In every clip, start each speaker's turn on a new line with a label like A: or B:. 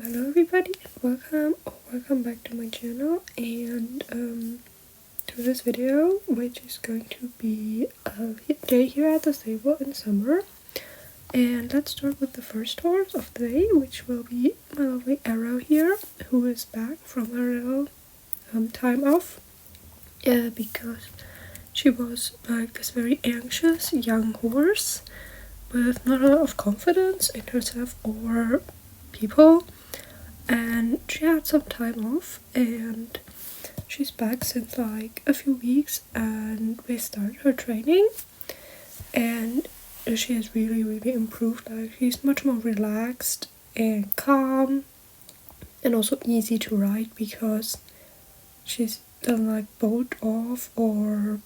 A: Hello everybody, welcome back to my channel, and to this video, which is going to be a day here at the stable in summer. And let's start with the first horse of the day, which will be my lovely Arrow here, who is back from her little time off, because she was like this very anxious young horse with not a lot of confidence in herself or people, and she had some time off, and she's back since like a few weeks, and we started her training, and she has really improved. Like, she's much more relaxed and calm and also easy to ride, because she's doesn't like bolt off or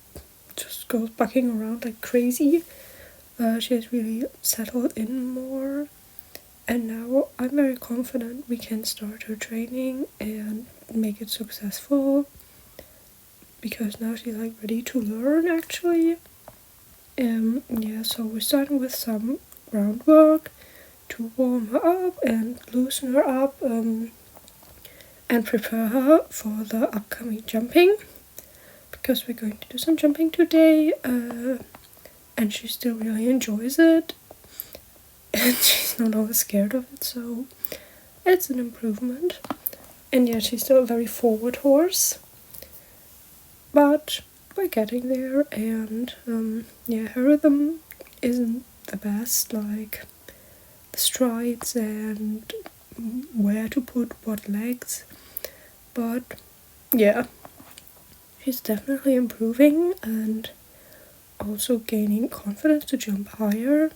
A: just goes bucking around like crazy. She has really settled in more, and now I'm very confident we can start her training and make it successful, because now she's like ready to learn actually. So we're starting with some groundwork to warm her up and loosen her up, and prepare her for the upcoming jumping, because we're going to do some jumping today, and she still really enjoys it, and she's not always scared of it, so it's an improvement. And yeah, she's still a very forward horse, but we're getting there. And her rhythm isn't the best, like the strides and where to put what legs, but yeah, she's definitely improving and also gaining confidence to jump higher,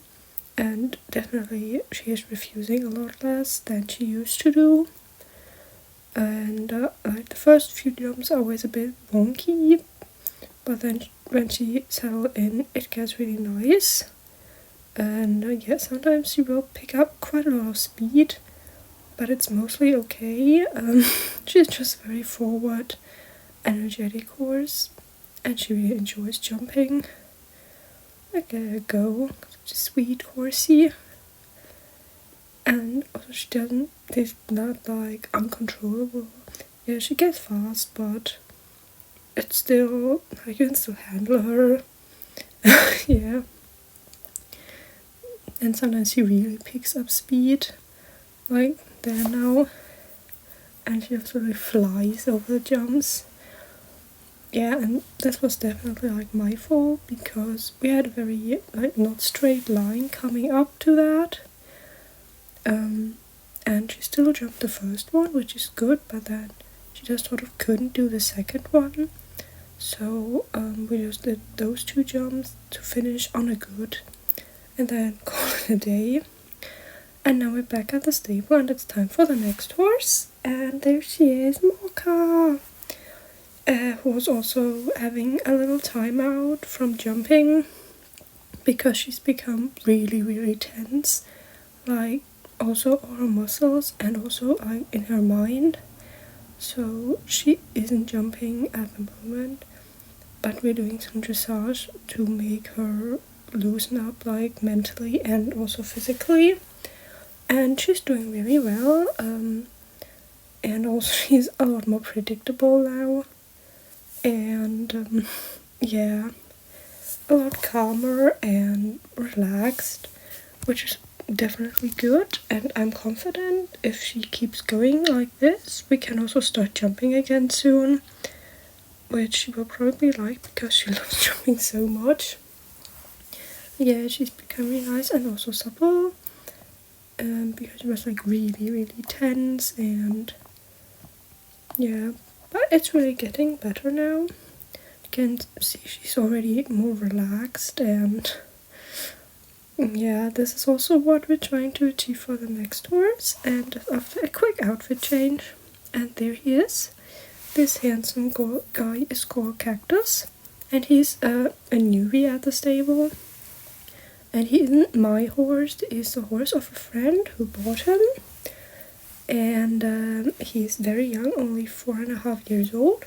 A: and definitely she is refusing a lot less than she used to do. And like the first few jumps are always a bit wonky, but then when she settles in, it gets really nice. And sometimes she will pick up quite a lot of speed, but it's mostly okay. She's just very forward, energetic horse, and she really enjoys jumping. Like a go, such a sweet horsey. And also she's not like uncontrollable. Yeah, she gets fast, but it's still, I can still handle her. Yeah. And sometimes she really picks up speed, like there now, and she absolutely flies over the jumps. Yeah, and this was definitely like my fault, because we had a very like not straight line coming up to that. And she still jumped the first one, which is good, but then she just sort of couldn't do the second one. So we just did those two jumps to finish on a good, and then call it a day. And now we're back at the stable, and it's time for the next horse. And there she is, Mocha, who was also having a little time out from jumping, because she's become really tense, like also all her muscles and also like in her mind. So she isn't jumping at the moment, but we're doing some dressage to make her loosen up, like mentally and also physically, and she's doing really well. And also she's a lot more predictable now, and a lot calmer and relaxed, which is definitely good. And I'm confident if she keeps going like this, we can also start jumping again soon, which she will probably like, because she loves jumping so much. Yeah, she's becoming nice and also supple, because she was like really tense, and yeah, but it's really getting better now. You can see she's already more relaxed, and yeah, this is also what we're trying to achieve for the next horse. And after a quick outfit change, and there he is. This handsome guy is called Cactus, and he's a newbie at the stable. And he isn't my horse, he's the horse of a friend who bought him. And he's very young, only 4.5 years old.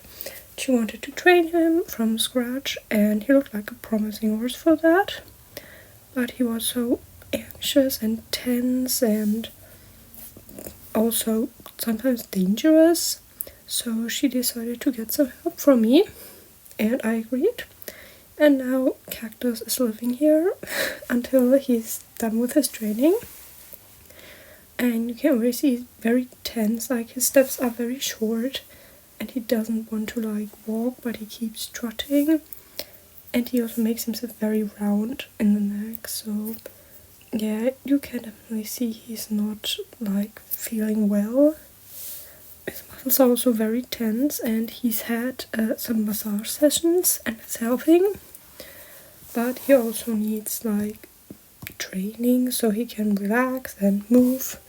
A: She wanted to train him from scratch, and he looked like a promising horse for that. But he was so anxious and tense, and also sometimes dangerous. So she decided to get some help from me, and I agreed. And now Cactus is living here until he's done with his training. And you can really see he's very tense, like his steps are very short and he doesn't want to like walk, but he keeps trotting. And he also makes himself very round in the neck, so yeah, you can definitely see he's not like feeling well. His muscles are also very tense, and he's had some massage sessions and it's helping. But he also needs like training so he can relax and move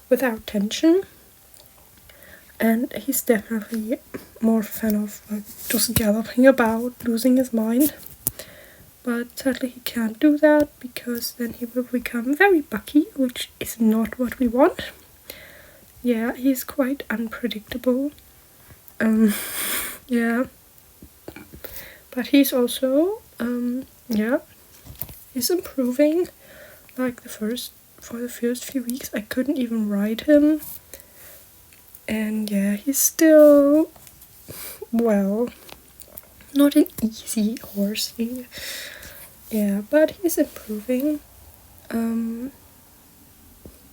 A: without tension. And he's definitely more a fan of like just galloping about, losing his mind. But sadly he can't do that because then he will become very bucky, which is not what we want. Yeah, he's quite unpredictable. Yeah. But he's also, yeah, he's improving. Like for the first few weeks I couldn't even ride him. And yeah, he's still, well, not an easy horse. Yeah, but he's improving.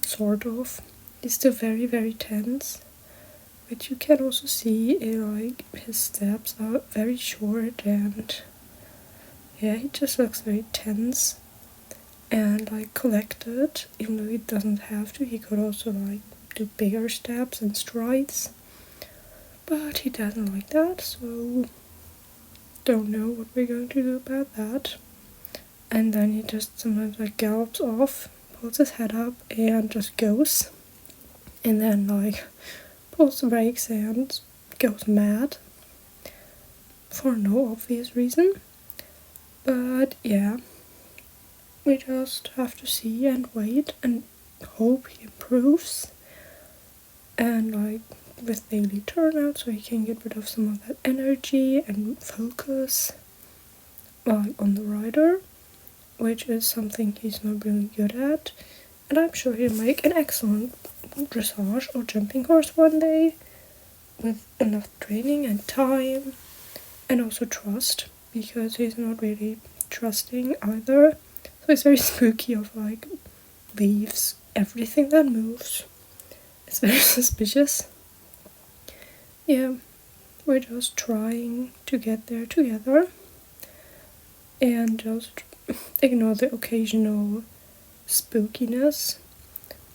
A: Sort of. He's still very, very tense. But you can also see like his steps are very short, and yeah, he just looks very tense and like collected, even though he doesn't have to. He could also like do bigger steps and strides, but he doesn't like that, so don't know what we're going to do about that. And then he just sometimes like gallops off, pulls his head up and just goes, and then like pulls the brakes and goes mad for no obvious reason. But yeah, we just have to see and wait and hope he improves, and like with daily turnout so he can get rid of some of that energy and focus like on the rider, which is something he's not really good at. And I'm sure he'll make an excellent dressage or jumping horse one day with enough training and time and also trust, because he's not really trusting either. So it's very spooky of like leaves, everything that moves. It's very suspicious. Yeah, we're just trying to get there together and just ignore the occasional spookiness.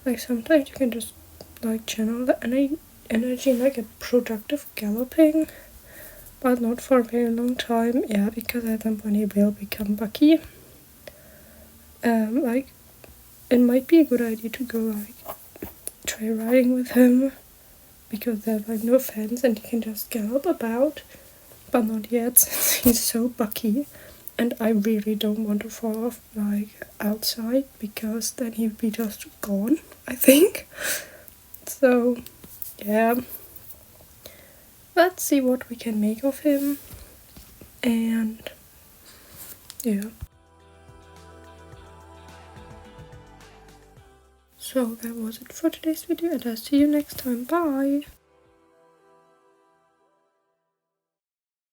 A: Like sometimes you can just like channel the energy in like a productive galloping, but not for a very long time. Yeah, because at some point he will become bucky. Like it might be a good idea to go like trail riding with him, because there's like no fence and he can just gallop about, but not yet since he's so bucky. And I really don't want to fall off like outside, because then he'd be just gone, I think. So yeah, let's see what we can make of him. And yeah, so that was it for today's video, and I'll see you next time. Bye!